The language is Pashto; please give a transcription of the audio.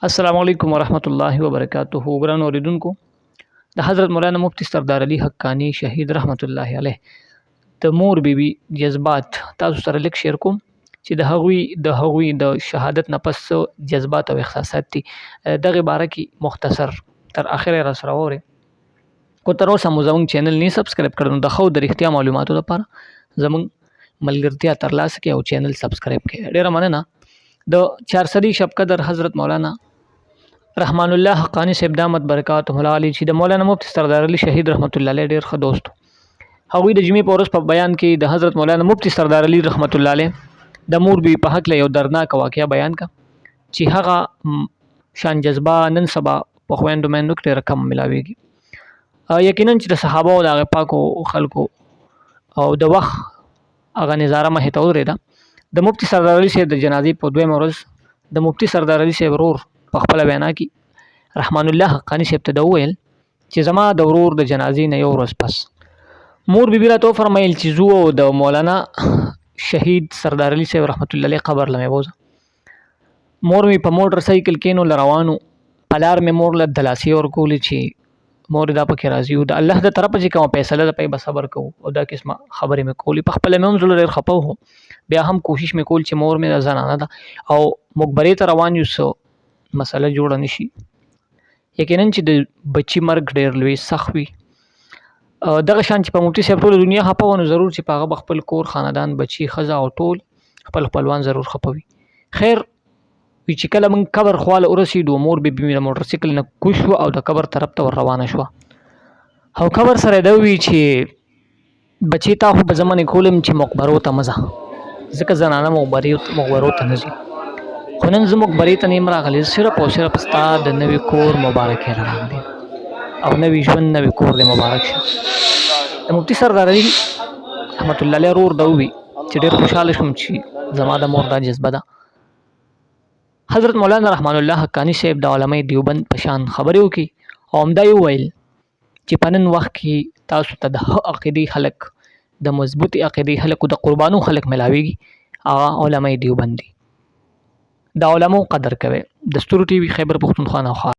السلام علیکم ورحمۃ اللہ وبرکاتہ ګران اوریدونکو د حضرت مولانا مفتی سردار علي حقانی شهید رحمت الله علیه د مور بیبي جذبات تاسو سره لیک شیر کوم چې د هغوی د شهادت نه پس جذبات او احساسات دي دغه باره کې مختصر تر اخره را سره وره کو تر اوسه مو زموږ چینل نه سبسکرایب کړو د خو د اړتیا معلوماتو لپاره زموږ ملګرتیا ترلاسه کړئ او چینل سبسکرایب کړئ ډیره مننه د 400 شب قدر حضرت مولانا رحمان الله حقانی صاحب دامت برکاتهم العالی چې د مولانا مفتی سردار علي شهید رحمت الله علیه ډیر ښه دوست هغوی د جمعې په ورځ په بیان کې د حضرت مولانا مفتی سردار علي رحمت الله علیه د مور بی په حق له یو دردناک واقعیا بیان کا چې هغه شان جذبه نن سبا په خويندو مېندو کې رقم ملاويږي یقینا چې د صحابه او د پاکو خلکو او د وخت هغه نظاره مه ته ورېده د مفتی سردار علي صاحب د جنازې په دویم ورځ د مفتی سردار علي صاحب ورور په خپل وینا کې رحمان الله حقانی صاحب ته وویل چې زما د ورور د جنازې نه یو ورځ پس مور بیبي راته فرمایل چې زه او د مولانا شهید سردار علي صاحب رحمت الله علیه قبر لمه بوزه مور می په موټر سایکل کینو روانو پلار می مور له دلاسي ور کولې چې مور دا پکې راځي او د الله د طرف چې کوم فیصله د پي صبر کو او دا قسمه خبرې مې کولې په خپل مې زړه ډېر خپو هو بیا هم کوشش مې کول چې مور مې زنانه ده او مقبره ته روان یو سو مسله جوړه نشي یقینا چې د بچی مرګ ډېر لوی سخت وي دغه شان چې په مفتی صاحب ټول دنیا خپونه ضرور چې پاغه خپل کور خاندان بچی خزا او ټول خپل خپلوان ضرور خپوي خیر وی چې کله من قبر خواله ورسېدو مور به بي موټر سایکل نه کوشو او د قبر طرف ته روانه شو او قبر سره دا وی چې بچی تا خو په زمانه کولم چې مقبرو ته مزه ځکه زنانه مقبرو ته نزي خو نن زموږ مقبرې ته نیم راغلی صرف او صرف ستا د نوي کور مبارک روان دی او نوي ژوند نوي کور دی مبارک شه د مفتی سردار علي رحمت الله علیه ورور دا وی چې ډېر خوشاله شوم چې زما د مور دا جذبه ده حضرت مولانا رحمان الله حقانی صاحب د علماء دیوبند په شان خبرې وکړي او همدا یې ویل چې په نن وخت کې تاسو ته د عقیدې خلک د مضبوطی عقیدې خلک د قربانو خلک ملاويږي هغه علماء دیوبند دي د علماء قدر کوي د ستورو ټي وي خیبر پختونخوا